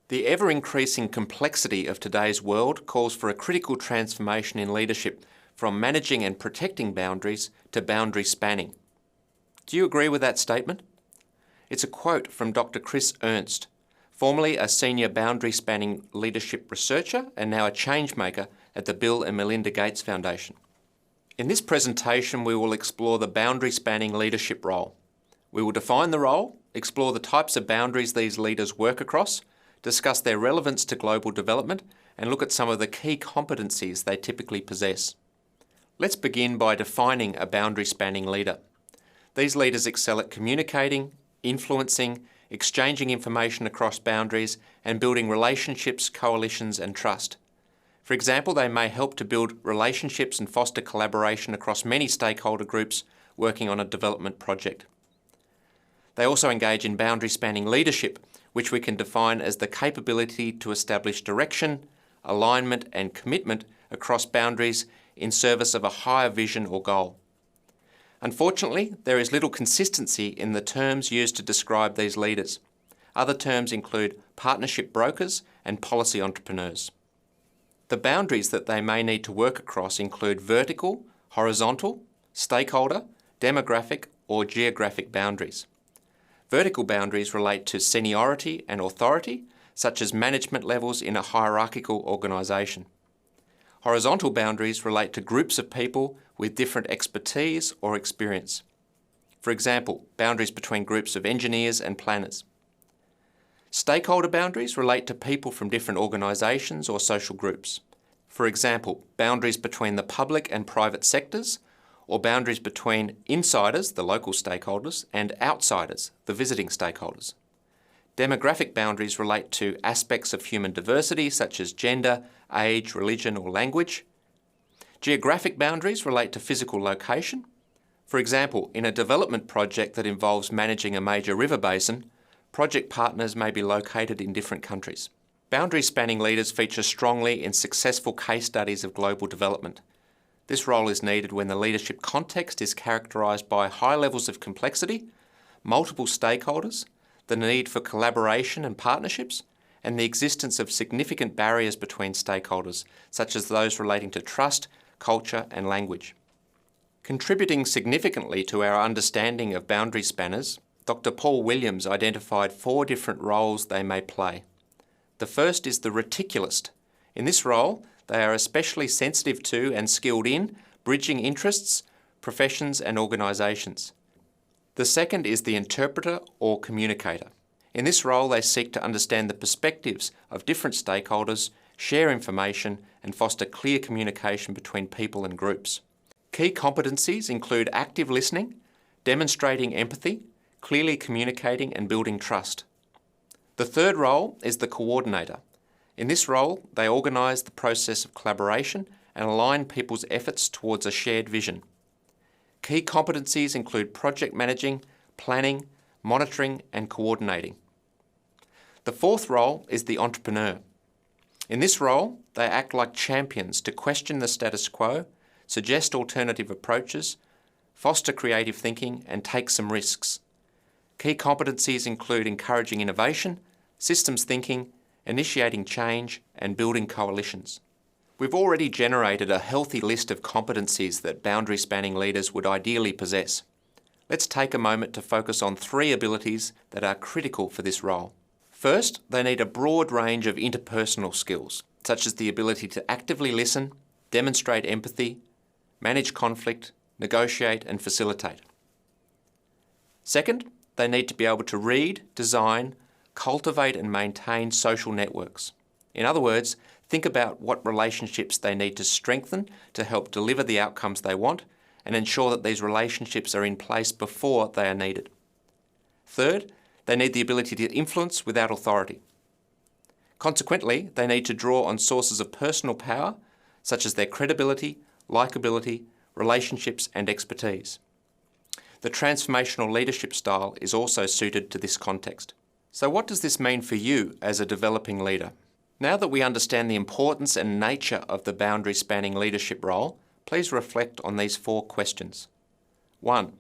The ever-increasing complexity of today's world calls for a critical transformation in leadership from managing and protecting boundaries to boundary spanning. Do you agree with that statement? It's a quote from Dr. Chris Ernst, formerly a senior boundary spanning leadership researcher and now a change maker at the Bill and Melinda Gates Foundation. In this presentation, we will explore the boundary spanning leadership role. We will define the role, explore the types of boundaries these leaders work across, discuss their relevance to global development, and look at some of the key competencies they typically possess. Let's begin by defining a boundary spanning leader. These leaders excel at communicating, influencing, exchanging information across boundaries, and building relationships, coalitions, and trust. For example, they may help to build relationships and foster collaboration across many stakeholder groups working on a development project. They also engage in boundary spanning leadership, which we can define as the capability to establish direction, alignment, and commitment across boundaries in service of a higher vision or goal. Unfortunately, there is little consistency in the terms used to describe these leaders. Other terms include partnership brokers and policy entrepreneurs. The boundaries that they may need to work across include vertical, horizontal, stakeholder, demographic, or geographic boundaries. Vertical boundaries relate to seniority and authority, such as management levels in a hierarchical organisation. Horizontal boundaries relate to groups of people with different expertise or experience. For example, boundaries between groups of engineers and planners. Stakeholder boundaries relate to people from different organisations or social groups. For example, boundaries between the public and private sectors, or boundaries between insiders, the local stakeholders, and outsiders, the visiting stakeholders. Demographic boundaries relate to aspects of human diversity such as gender, age, religion, or language. Geographic boundaries relate to physical location. For example, in a development project that involves managing a major river basin, project partners may be located in different countries. Boundary spanning leaders feature strongly in successful case studies of global development. This role is needed when the leadership context is characterised by high levels of complexity, multiple stakeholders, the need for collaboration and partnerships, and the existence of significant barriers between stakeholders, such as those relating to trust, culture, and language. Contributing significantly to our understanding of boundary spanners, Dr. Paul Williams identified 4 different roles they may play. The first is the reticulist. In this role, they are especially sensitive to and skilled in bridging interests, professions, and organisations. The second is the interpreter or communicator. In this role, they seek to understand the perspectives of different stakeholders, share information, and foster clear communication between people and groups. Key competencies include active listening, demonstrating empathy, clearly communicating, and building trust. The third role is the coordinator. In this role, they organise the process of collaboration and align people's efforts towards a shared vision. Key competencies include project managing, planning, monitoring, and coordinating. The fourth role is the entrepreneur. In this role, they act like champions to question the status quo, suggest alternative approaches, foster creative thinking, and take some risks. Key competencies include encouraging innovation, systems thinking, initiating change, and building coalitions. We've already generated a healthy list of competencies that boundary spanning leaders would ideally possess. Let's take a moment to focus on 3 abilities that are critical for this role. First, they need a broad range of interpersonal skills, such as the ability to actively listen, demonstrate empathy, manage conflict, negotiate, and facilitate. Second, they need to be able to read, design, cultivate and maintain social networks. In other words, think about what relationships they need to strengthen to help deliver the outcomes they want and ensure that these relationships are in place before they are needed. Third, they need the ability to influence without authority. Consequently, they need to draw on sources of personal power, such as their credibility, likability, relationships, and expertise. The transformational leadership style is also suited to this context. So what does this mean for you as a developing leader? Now that we understand the importance and nature of the boundary spanning leadership role, please reflect on these 4 questions. 1.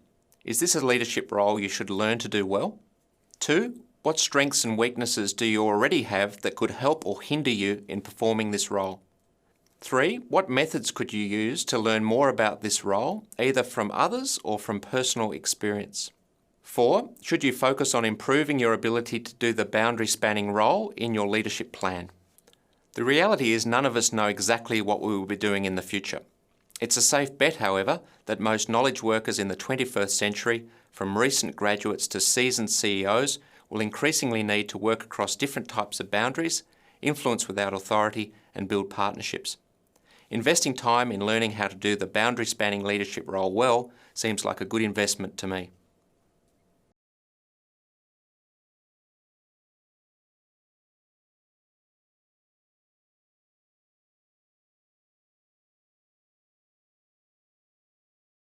Is this a leadership role you should learn to do well? 2. What strengths and weaknesses do you already have that could help or hinder you in performing this role? 3. What methods could you use to learn more about this role, either from others or from personal experience? 4. Should you focus on improving your ability to do the boundary spanning role in your leadership plan? The reality is none of us know exactly what we will be doing in the future. It's a safe bet, however, that most knowledge workers in the 21st century, from recent graduates to seasoned CEOs, will increasingly need to work across different types of boundaries, influence without authority, and build partnerships. Investing time in learning how to do the boundary spanning leadership role well seems like a good investment to me.